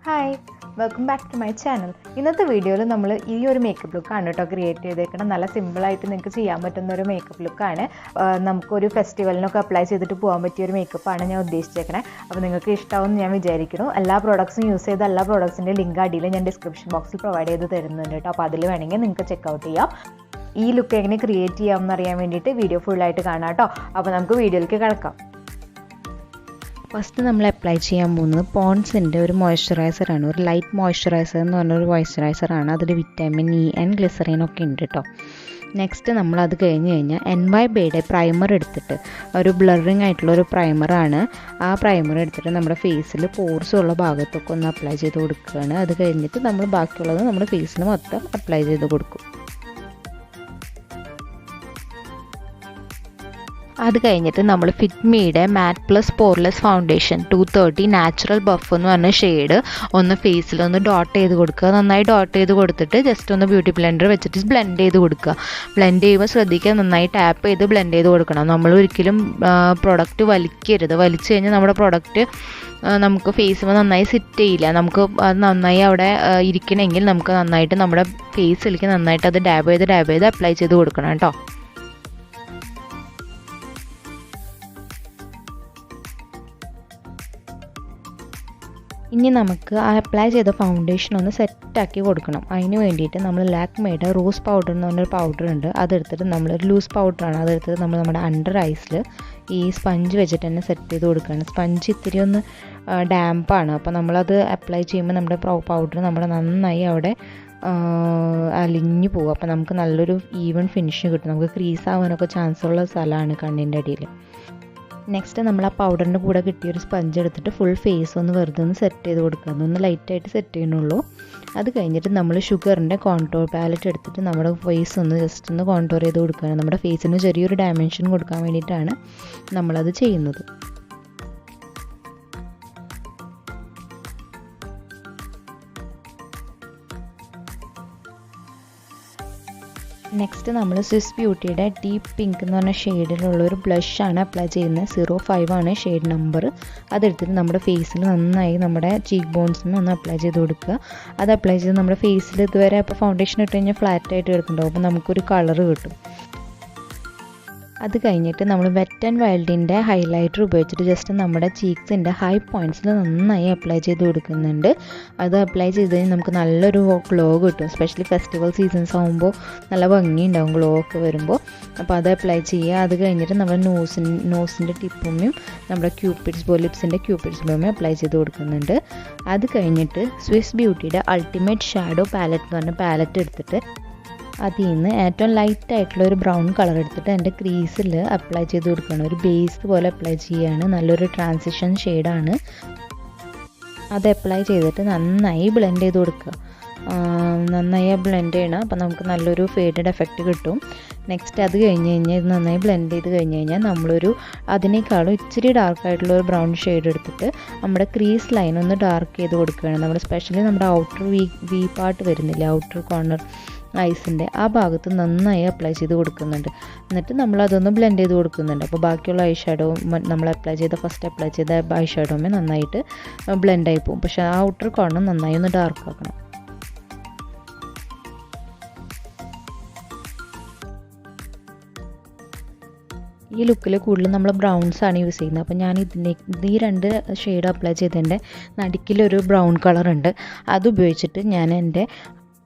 Hi, welcome back to my channel. ഇന്നത്തെ വീഡിയോയിൽ നമ്മൾ ഈ ഒരു മേക്കപ്പ് ലുക്കാണ് കേട്ടോ ക്രിയേറ്റ് ചെയ്തേക്കണം. നല്ല സിമ്പിളായിട്ട് നിങ്ങൾക്ക് ചെയ്യാൻ പറ്റുന്ന ഒരു മേക്കപ്പ് ലുക്കാണ്. നമുക്കൊരു ഫെസ്റ്റിവലിനൊക്കെ അപ്ലൈ ചെയ്തിട്ട് പോകാൻ പറ്റിയ ഒരു മേക്കപ്പാണ് ഞാൻ ഉദ്ദേശിച്ചേക്കണേ. അപ്പോൾ നിങ്ങൾക്ക് ഇഷ്ടമാവുമെന്ന് ഞാൻ വിചാരിക്കുന്നു. എല്ലാ പ്രോഡക്ട്സും യൂസ് ചെയ്ത എല്ലാ പ്രോഡക്ട്സിൻ്റെ ലിങ്ക് അടിയിൽ ഞാൻ ഡിസ്ക്രിപ്ഷൻ ബോക്സിൽ പ്രൊവൈഡ് ചെയ്ത് തരുന്നുണ്ട് കേട്ടോ. അപ്പോൾ അതിൽ വേണമെങ്കിൽ നിങ്ങൾക്ക് ചെക്കൗട്ട് ചെയ്യാം. ഈ ലുക്ക് എങ്ങനെ ക്രിയേറ്റ് ചെയ്യാമെന്ന് അറിയാൻ വേണ്ടിയിട്ട് വീഡിയോ ഫുള്ളായിട്ട് കാണാം കേട്ടോ. അപ്പോൾ നമുക്ക് വീഡിയോയിലേക്ക് കിടക്കാം. ഫസ്റ്റ് നമ്മൾ അപ്ലൈ ചെയ്യാൻ പോകുന്നത് പോൺസിൻ്റെ ഒരു മോയ്സ്ചറൈസറാണ്. ഒരു ലൈറ്റ് മോയ്സ്ചറൈസർ എന്ന് പറഞ്ഞൊരു മോയ്സ്ചറൈസറാണ്. അതിൽ വിറ്റാമിൻ ഇ ആൻഡ് ഗ്ലിസറിൻ ഒക്കെ ഉണ്ട് കേട്ടോ. നെക്സ്റ്റ് നമ്മളത് കഴിഞ്ഞ് കഴിഞ്ഞാൽ NYBയുടെ പ്രൈമർ എടുത്തിട്ട് ഒരു ബ്ലറിങ് ആയിട്ടുള്ള ഒരു പ്രൈമറാണ്. ആ പ്രൈമർ എടുത്തിട്ട് നമ്മുടെ ഫേസിൽ പോർസ് ഉള്ള ഭാഗത്തൊക്കെ ഒന്ന് അപ്ലൈ ചെയ്ത് കൊടുക്കുകയാണ്. അത് കഴിഞ്ഞിട്ട് നമ്മൾ ബാക്കിയുള്ളത് നമ്മുടെ ഫേസിൽ മൊത്തം അപ്ലൈ ചെയ്ത് കൊടുക്കും. അത് കഴിഞ്ഞിട്ട് നമ്മൾ ഫിറ്റ്മിയുടെ matte plus poreless foundation 230 natural buff എന്ന് പറഞ്ഞ ഷെയ്ഡ് ഒന്ന് ഫേസിലൊന്ന് ഡോട്ട് ചെയ്ത് കൊടുക്കുക. നന്നായി ഡോട്ട് ചെയ്ത് കൊടുത്തിട്ട് ജസ്റ്റ് ഒന്ന് ബ്യൂട്ടി ബ്ലെൻഡർ വെച്ചിട്ട് ബ്ലെൻഡ് ചെയ്ത് കൊടുക്കുക. ബ്ലെൻഡ് ചെയ്യുമ്പോൾ ശ്രദ്ധിക്കുക, നന്നായി ടാപ്പ് ചെയ്ത് ബ്ലെൻഡ് ചെയ്ത് കൊടുക്കണം. നമ്മൾ ഒരിക്കലും പ്രൊഡക്റ്റ് വലിക്കരുത്. വലിച്ചു കഴിഞ്ഞാൽ നമ്മുടെ പ്രൊഡക്റ്റ് നമുക്ക് ഫേസിൽ നന്നായി സെറ്റ് ചെയ്യില്ല. നമുക്ക് അത് നന്നായി അവിടെ ഇരിക്കണമെങ്കിൽ നമുക്ക് നന്നായിട്ട് നമ്മുടെ ഫേസിലേക്ക് നന്നായിട്ട് അത് ഡാബ് ചെയ്ത് അപ്ലൈ ചെയ്ത് കൊടുക്കണം കേട്ടോ. ഇനി നമുക്ക് ആ അപ്ലൈ ചെയ്ത ഫൗണ്ടേഷൻ ഒന്ന് സെറ്റാക്കി കൊടുക്കണം. അതിന് വേണ്ടിയിട്ട് നമ്മൾ ലാക്മേയുടെ റോസ് പൗഡർ എന്ന് പറഞ്ഞൊരു പൗഡർ ഉണ്ട്. അതെടുത്തിട്ട് നമ്മളൊരു ലൂസ് പൗഡറാണ്. അതെടുത്തിട്ട് നമ്മൾ നമ്മുടെ അണ്ടർ ഐസിൽ ഈ സ്പഞ്ച് വെച്ചിട്ട് തന്നെ സെറ്റ് ചെയ്ത് കൊടുക്കുകയാണ്. സ്പഞ്ച് ഇത്തിരി ഒന്ന് ഡാമ്പാണ്. അപ്പോൾ നമ്മളത് അപ്ലൈ ചെയ്യുമ്പോൾ നമ്മുടെ പൗഡർ നമ്മുടെ നന്നായി അവിടെ അലിഞ്ഞു പോകും. അപ്പോൾ നമുക്ക് നല്ലൊരു ഈവൻ ഫിനിഷ് കിട്ടും. നമുക്ക് ക്രീസ് ആവാനൊക്കെ ചാൻസ് ഉള്ള സ്ഥലമാണ് കണ്ണിൻ്റെ അടിയിൽ. നെക്സ്റ്റ് നമ്മൾ ആ പൗഡറിൻ്റെ കൂടെ കിട്ടിയൊരു സ്പഞ്ച് എടുത്തിട്ട് ഫുൾ ഫേസ് ഒന്ന് വെറുതെ ഒന്ന് സെറ്റ് ചെയ്ത് കൊടുക്കുക. അതൊന്ന് ലൈറ്റായിട്ട് സെറ്റ് ചെയ്യണുള്ളൂ. അത് കഴിഞ്ഞിട്ട് നമ്മൾ ഷുഗറിൻ്റെ കോൺടോർ പാലറ്റ് എടുത്തിട്ട് നമ്മുടെ ഫേസ് ഒന്ന് ജസ്റ്റ് ഒന്ന് കോൺടോർ ചെയ്ത് കൊടുക്കുകയാണ്. നമ്മുടെ ഫേസിന് ചെറിയൊരു ഡയമെൻഷൻ കൊടുക്കാൻ വേണ്ടിയിട്ടാണ് നമ്മളത് ചെയ്യുന്നത്. നെക്സ്റ്റ് നമ്മൾ സ്വിസ് ബ്യൂട്ടിയുടെ ഡീപ്പ് പിങ്ക് എന്ന് പറഞ്ഞ ഷെയ്ഡിലുള്ള ഒരു ബ്ലഷാണ് അപ്ലൈ ചെയ്യുന്നത്. 05 ആണ് ഷെയ്ഡ് നമ്പർ. അതെടുത്തിട്ട് നമ്മുടെ ഫേസിൽ നന്നായി നമ്മുടെ ചീക്ക് ബോൺസിന് ഒന്ന് അപ്ലൈ ചെയ്ത് കൊടുക്കുക. അത് അപ്ലൈ ചെയ്ത് നമ്മുടെ ഫേസിൽ ഇതുവരെ അപ്പോൾ ഫൗണ്ടേഷൻ ഇട്ട് കഴിഞ്ഞാൽ ഫ്ലാറ്റായിട്ട് കിടക്കുന്നുണ്ടാവും. അപ്പോൾ നമുക്കൊരു കളറ് കിട്ടും. അത് കഴിഞ്ഞിട്ട് നമ്മൾ വെറ്റ് ആൻഡ് വൈൽഡിൻ്റെ ഹൈലൈറ്റർ ഉപയോഗിച്ചിട്ട് ജസ്റ്റ് നമ്മുടെ ചീക്സിൻ്റെ ഹൈ പോയിൻറ്റ്സിൽ നന്നായി അപ്ലൈ ചെയ്ത് കൊടുക്കുന്നുണ്ട്. അത് അപ്ലൈ ചെയ്ത് കഴിഞ്ഞാൽ നമുക്ക് നല്ലൊരു ഗ്ലോ കിട്ടും. എസ്പെഷ്യലി ഫെസ്റ്റിവൽ സീസൺസ് ആകുമ്പോൾ നല്ല ഭംഗി ഉണ്ടാവും ഗ്ലോ ഒക്കെ വരുമ്പോൾ. അപ്പോൾ അത് അപ്ലൈ ചെയ്യുക. അത് കഴിഞ്ഞിട്ട് നമ്മൾ നോസിൻ്റെ ടിപ്പുമ്മയും നമ്മുടെ ലിപ്സിൻ്റെ ക്യൂപ്പിഡ്സ് ബോയും അപ്ലൈ ചെയ്ത് കൊടുക്കുന്നുണ്ട്. അത് കഴിഞ്ഞിട്ട് സ്വിസ് ബ്യൂട്ടിയുടെ അൾട്ടിമേറ്റ് ഷാഡോ പാലറ്റ് എന്ന് പറഞ്ഞ പാലറ്റ് എടുത്തിട്ട് അതിൽ നിന്ന് ഏറ്റവും ലൈറ്റായിട്ടുള്ള ഒരു ബ്രൗൺ കളർ എടുത്തിട്ട് എൻ്റെ ക്രീസിൽ അപ്ലൈ ചെയ്ത് കൊടുക്കുകയാണ്. ഒരു ബേസ് പോലെ അപ്ലൈ ചെയ്യുകയാണ്. നല്ലൊരു ട്രാൻസിഷൻ ഷെയ്ഡാണ്. അത് അപ്ലൈ ചെയ്തിട്ട് നന്നായി ബ്ലെൻഡ് ചെയ്ത് കൊടുക്കുക. നന്നായി ബ്ലെൻഡ് ചെയ്യണം. അപ്പോൾ നമുക്ക് നല്ലൊരു ഫേഡഡ് എഫക്റ്റ് കിട്ടും. നെക്സ്റ്റ് അത് കഴിഞ്ഞ് കഴിഞ്ഞാൽ ഇത് നന്നായി ബ്ലെൻഡ് ചെയ്ത് കഴിഞ്ഞ് കഴിഞ്ഞാൽ നമ്മളൊരു അതിനേക്കാളും ഇച്ചിരി ഡാർക്കായിട്ടുള്ള ഒരു ബ്രൗൺ ഷെയ്ഡ് എടുത്തിട്ട് നമ്മുടെ ക്രീസ് ലൈൻ ഒന്ന് ഡാർക്ക് ചെയ്ത് കൊടുക്കുകയാണ്. നമ്മൾ സ്പെഷ്യലി നമ്മുടെ ഔട്ടർ വി പാർട്ട് വരുന്നില്ല, ഔട്ടർ കോർണർ ഐസിൻ്റെ ആ ഭാഗത്ത് നന്നായി അപ്ലൈ ചെയ്ത് കൊടുക്കുന്നുണ്ട്. എന്നിട്ട് നമ്മളതൊന്ന് ബ്ലെൻഡ് ചെയ്ത് കൊടുക്കുന്നുണ്ട്. അപ്പോൾ ബാക്കിയുള്ള ഐഷാഡോവും നമ്മൾ ഫസ്റ്റ് അപ്ലൈ ചെയ്ത ഐഷാഡോമേ നന്നായിട്ട് ബ്ലെൻഡായി പോകും. പക്ഷേ ആ ഔട്ടർ കോർണർ നന്നായി ഒന്ന് ഡാർക്ക് ആക്കണം. ഈ ലുക്കിൽ കൂടുതലും നമ്മൾ ബ്രൗൺസാണ് യൂസ് ചെയ്യുന്നത്. അപ്പോൾ ഞാൻ ഈ 2 ഷെയ്ഡ് അപ്ലൈ ചെയ്തതിൻ്റെ നടുക്കിലൊരു ബ്രൗൺ കളറുണ്ട്. അത് ഉപയോഗിച്ചിട്ട് ഞാൻ എൻ്റെ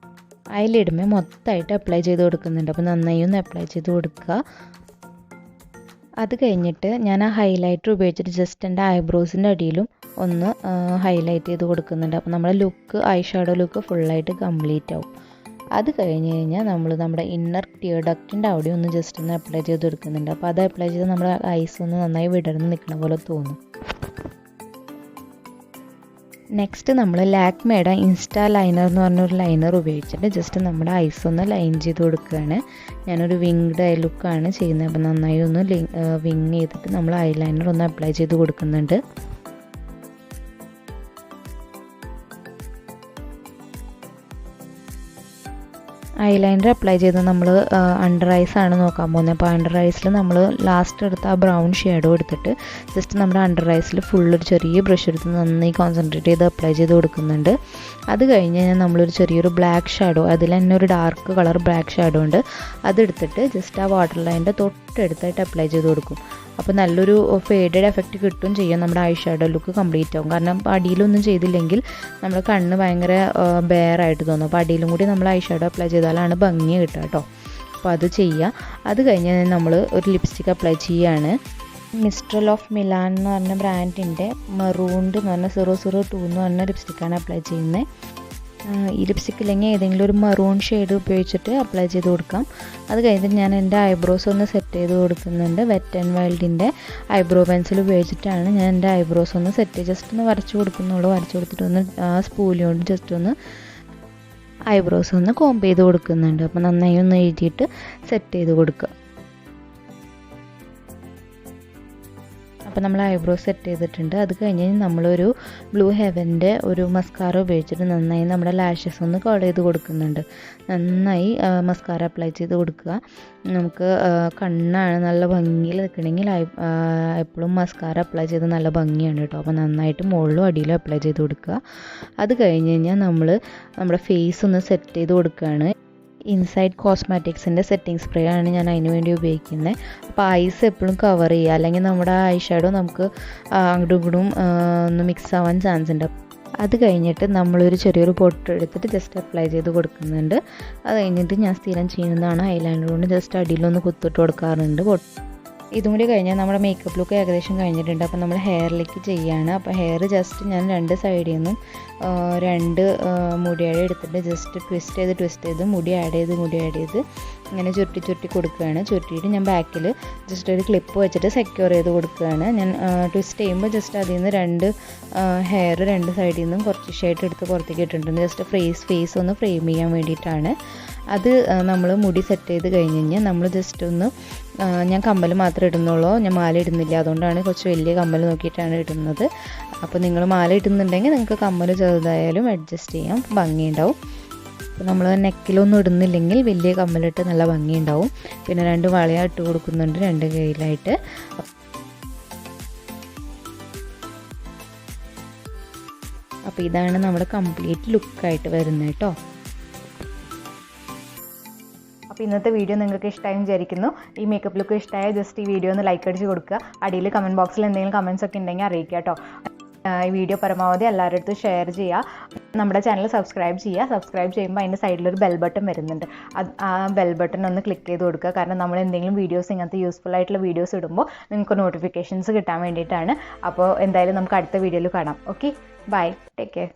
ഐലിഡുമേ മൊത്തമായിട്ട് അപ്ലൈ ചെയ്ത് കൊടുക്കുന്നുണ്ട്. അപ്പോൾ നന്നായി ഒന്ന് അപ്ലൈ ചെയ്ത് കൊടുക്കുക. അത് കഴിഞ്ഞിട്ട് ഞാൻ ആ ഹൈലൈറ്റർ ഉപയോഗിച്ചിട്ട് ജസ്റ്റ് എൻ്റെ ഐബ്രോസിൻ്റെ അടിയിലും ഒന്ന് ഹൈലൈറ്റ് ചെയ്ത് കൊടുക്കുന്നുണ്ട്. അപ്പോൾ നമ്മുടെ ഐഷാഡോ ലുക്ക് ഫുള്ളായിട്ട് കംപ്ലീറ്റ് ആവും. അത് കഴിഞ്ഞ് കഴിഞ്ഞാൽ നമ്മൾ നമ്മുടെ ഇന്നർ ടിയർ ഡക്റ്റിൻ്റെ അവിടെ ഒന്ന് ജസ്റ്റ് ഒന്ന് അപ്ലൈ ചെയ്ത് കൊടുക്കുന്നുണ്ട്. അപ്പോൾ അത് അപ്ലൈ ചെയ്ത് നമ്മുടെ ഐസ് ഒന്ന് നന്നായി വിടർന്ന് നിൽക്കുന്ന പോലെ തോന്നും. നെക്സ്റ്റ് നമ്മൾ ലാക്മേയുടെ ഇൻസ്റ്റാ ലൈനർ എന്ന് പറഞ്ഞൊരു ലൈനർ ഉപയോഗിച്ചിട്ട് ജസ്റ്റ് നമ്മുടെ ഐസ് ഒന്ന് ലൈൻ ചെയ്ത് കൊടുക്കുകയാണ്. ഞാനൊരു വിങ്ഡ് ഐ ലുക്കാണ് ചെയ്യുന്നത്. അപ്പോൾ നന്നായി ഒന്ന് വിങ് ചെയ്തിട്ട് നമ്മൾ ഐ ലൈനർ ഒന്ന് അപ്ലൈ ചെയ്ത് കൊടുക്കുന്നുണ്ട്. ഐലൈനർ അപ്ലൈ ചെയ്ത് നമ്മൾ അണ്ടർ ഐസ് ആണ് നോക്കാൻ പോകുന്നത്. അപ്പോൾ അണ്ടർ ഐസിൽ നമ്മൾ ലാസ്റ്റ് എടുത്ത ആ ബ്രൗൺ ഷേഡോ എടുത്തിട്ട് ജസ്റ്റ് നമ്മുടെ അണ്ടർ ഐസിൽ ഫുള്ളൊരു ചെറിയ ബ്രഷ് എടുത്ത് നന്നായി കോൺസെൻട്രേറ്റ് ചെയ്ത് അപ്ലൈ ചെയ്ത് കൊടുക്കുന്നുണ്ട്. അത് കഴിഞ്ഞ് നമ്മളൊരു ചെറിയൊരു ബ്ലാക്ക് ഷാഡോ, അതിൽ തന്നെ ഒരു ഡാർക്ക് കളർ ബ്ലാക്ക് ഷാഡോ ഉണ്ട്, അതെടുത്തിട്ട് ജസ്റ്റ് ആ വാട്ടർ ലൈനിൻ്റെ തൊട്ടടുത്തായിട്ട് അപ്ലൈ ചെയ്ത് കൊടുക്കും. അപ്പോൾ നല്ലൊരു ഫേഡഡ് എഫക്റ്റ് കിട്ടും ചെയ്യും, നമ്മുടെ ഐ ഷാഡോ ലുക്ക് കംപ്ലീറ്റ് ആവും. കാരണം അടിയിലൊന്നും ചെയ്തില്ലെങ്കിൽ നമ്മുടെ കണ്ണ് ഭയങ്കര ബെയറായിട്ട് തോന്നും. അപ്പോൾ അടിയിലും കൂടി നമ്മൾ ഐ ഷാഡോ അപ്ലൈ ചെയ്താലാണ് ഭംഗി കിട്ടുക കേട്ടോ. അപ്പോൾ അത് ചെയ്യുക. അത് കഴിഞ്ഞ് നമ്മൾ ഒരു ലിപ്സ്റ്റിക്ക് അപ്ലൈ ചെയ്യുകയാണ്. മിസ്ട്രൽ ഓഫ് മിലാൻ എന്ന് പറഞ്ഞ ബ്രാൻഡിൻ്റെ മറൂണ്ട് എന്ന് പറഞ്ഞ 002 എന്ന് പറഞ്ഞ ലിപ്സ്റ്റിക്കാണ് അപ്ലൈ ചെയ്യുന്നത്. ഈ ലിപ്സ്റ്റിക്ക് ഇല്ലെങ്കിൽ ഏതെങ്കിലും ഒരു മറൂൺ ഷെയ്ഡ് ഉപയോഗിച്ചിട്ട് അപ്ലൈ ചെയ്ത് കൊടുക്കാം. അത് കഴിഞ്ഞിട്ട് ഞാൻ എൻ്റെ ഐബ്രോസ് ഒന്ന് സെറ്റ് ചെയ്ത് കൊടുക്കുന്നുണ്ട്. വെറ്റ് ആൻഡ് വൈൽഡിൻ്റെ ഐബ്രോ പെൻസിൽ ഉപയോഗിച്ചിട്ടാണ് ഞാൻ എൻ്റെ ഐബ്രോസ് ഒന്ന് ജസ്റ്റ് ഒന്ന് വരച്ച് കൊടുക്കുന്നുള്ളൂ. വരച്ച് കൊടുത്തിട്ട് ഒന്ന് സ്പൂലി കൊണ്ട് ജസ്റ്റ് ഒന്ന് ഐബ്രോസ് ഒന്ന് കോംബ് ചെയ്ത് കൊടുക്കുന്നുണ്ട്. അപ്പോൾ നന്നായി ഒന്ന് എഴുതിയിട്ട് സെറ്റ് ചെയ്ത് കൊടുക്കുക. അപ്പോൾ നമ്മൾ ഐബ്രോസ് സെറ്റ് ചെയ്തിട്ടുണ്ട്. അത് കഴിഞ്ഞ് നമ്മളൊരു ബ്ലൂ ഹെവൻ്റെ ഒരു മസ്കാര ഉപയോഗിച്ചിട്ട് നന്നായി നമ്മുടെ ലാഷസ് ഒന്ന് കളർ ചെയ്ത് കൊടുക്കുന്നുണ്ട്. നന്നായി മസ്കാര അപ്ലൈ ചെയ്ത് കൊടുക്കുക. നമുക്ക് കണ്ണാണ് നല്ല ഭംഗിയിൽ നിൽക്കണമെങ്കിൽ എപ്പോഴും മസ്കാര അപ്ലൈ ചെയ്ത് നല്ല ഭംഗിയാണ് കേട്ടോ. അപ്പോൾ നന്നായിട്ട് മുകളിലും അടിയിലും അപ്ലൈ ചെയ്ത് കൊടുക്കുക. അത് കഴിഞ്ഞ് കഴിഞ്ഞാൽ നമ്മൾ നമ്മുടെ ഫേസ് ഒന്ന് സെറ്റ് ചെയ്ത് കൊടുക്കുകയാണ്. ഇൻസൈഡ് കോസ്മെറ്റിക്സിൻ്റെ സെറ്റിംഗ് സ്പ്രേ ആണ് ഞാൻ അതിന് വേണ്ടി ഉപയോഗിക്കുന്നത്. അപ്പോൾ ഐസ് എപ്പോഴും കവർ ചെയ്യുക, അല്ലെങ്കിൽ നമ്മുടെ ഐ ഷാഡോ നമുക്ക് അങ്ങോട്ടും ഇങ്ങോട്ടും ഒന്ന് മിക്സ് ആവാൻ ചാൻസ് ഉണ്ട്. അത് കഴിഞ്ഞിട്ട് നമ്മളൊരു ചെറിയൊരു പൊട്ട് എടുത്തിട്ട് ജസ്റ്റ് അപ്ലൈ ചെയ്ത് കൊടുക്കുന്നുണ്ട്. അത് കഴിഞ്ഞിട്ട് ഞാൻ സ്ഥിരം ചെയ്യുന്നതാണ് ഐലൈനർ കൊണ്ട് ജസ്റ്റ് അടിയിലൊന്ന് കുത്തിട്ട് കൊടുക്കാറുണ്ട്. ഇതും കൂടി കഴിഞ്ഞാൽ നമ്മുടെ മേക്കപ്പ് ലുക്ക് ഏകദേശം കഴിഞ്ഞിട്ടുണ്ട്. അപ്പോൾ നമ്മൾ ഹെയറിലേക്ക് ചെയ്യുകയാണ്. അപ്പോൾ ഹെയർ ജസ്റ്റ് ഞാൻ രണ്ട് സൈഡിൽ നിന്നും 2 മുടിയാഴ എടുത്തിട്ട് ജസ്റ്റ് ട്വിസ്റ്റ് ചെയ്ത് മുടി ആഡ് ചെയ്ത് ഇങ്ങനെ ചുരുട്ടി കൊടുക്കുകയാണ്. ചുരുട്ടിയിട്ട് ഞാൻ ബാക്കിൽ ജസ്റ്റ് ഒരു ക്ലിപ്പ് വെച്ചിട്ട് സെക്യൂർ ചെയ്ത് കൊടുക്കുകയാണ്. ഞാൻ ട്വിസ്റ്റ് ചെയ്യുമ്പോൾ ജസ്റ്റ് അതിൽ നിന്ന് 2 ഹെയർ 2 സൈഡിൽ നിന്നും കുറച്ച് ഷേഡ് എടുത്ത് പുറത്തേക്ക് ഇട്ടിട്ടുണ്ട്. ജസ്റ്റ് ഫേസ് ഒന്ന് ഫ്രെയിം ചെയ്യാൻ വേണ്ടിയിട്ടാണ്. അത് നമ്മൾ മുടി സെറ്റ് ചെയ്ത് കഴിഞ്ഞ് കഴിഞ്ഞാൽ നമ്മൾ ജസ്റ്റ് ഒന്ന് ഞാൻ കമ്മൽ മാത്രമേ ഇടുന്നുള്ളൂ, ഞാൻ മാല ഇടുന്നില്ല. അതുകൊണ്ടാണ് കുറച്ച് വലിയ കമ്മൽ നോക്കിയിട്ടാണ് ഇടുന്നത്. അപ്പോൾ നിങ്ങൾ മാല ഇടുന്നുണ്ടെങ്കിൽ നിങ്ങൾക്ക് കമ്മൽ ചെറുതായാലും അഡ്ജസ്റ്റ് ചെയ്യാം, ഭംഗിയുണ്ടാവും. അപ്പോൾ നമ്മൾ നെക്കിലൊന്നും ഇടുന്നില്ലെങ്കിൽ വലിയ കമ്മലിട്ട് നല്ല ഭംഗിയുണ്ടാവും. പിന്നെ 2 വളയ ഇട്ട് കൊടുക്കുന്നുണ്ട് 2 കയ്യിലായിട്ട്. അപ്പോൾ ഇതാണ് നമ്മുടെ കംപ്ലീറ്റ് ലുക്കായിട്ട് വരുന്നത് കേട്ടോ. അപ്പോൾ ഇന്നത്തെ വീഡിയോ നിങ്ങൾക്ക് ഇഷ്ടമായി വിചാരിക്കുന്നു. ഈ മേക്കപ്പ് ലുക്ക് ഇഷ്ടമായ ജസ്റ്റ് ഈ വീഡിയോ ഒന്ന് ലൈക്ക് അടിച്ച് കൊടുക്കുക. അടിയിൽ കമൻറ്റ് ബോക്സിൽ എന്തെങ്കിലും കമൻറ്റ്സ് ഒക്കെ ഉണ്ടെങ്കിൽ അറിയിക്കുക കേട്ടോ. ഈ വീഡിയോ പരമാവധി എല്ലാവരുടെ അടുത്തും ഷെയർ ചെയ്യുക. നമ്മുടെ ചാനൽ സബ്സ്ക്രൈബ് ചെയ്യുമ്പോൾ അതിൻ്റെ സൈഡിലൊരു ബെൽ ബട്ടൺ വരുന്നുണ്ട്. ആ ബെൽ ബട്ടൺ ഒന്ന് ക്ലിക്ക് ചെയ്ത് കൊടുക്കുക. കാരണം നമ്മൾ എന്തെങ്കിലും വീഡിയോസ് ഇങ്ങനത്തെ യൂസ്ഫുൾ ആയിട്ടുള്ള വീഡിയോസ് ഇടുമ്പോൾ നിങ്ങൾക്ക് നോട്ടിഫിക്കേഷൻസ് കിട്ടാൻ വേണ്ടിയിട്ടാണ്. അപ്പോൾ എന്തായാലും നമുക്ക് അടുത്ത വീഡിയോയിൽ കാണാം. Okay, bye, take care.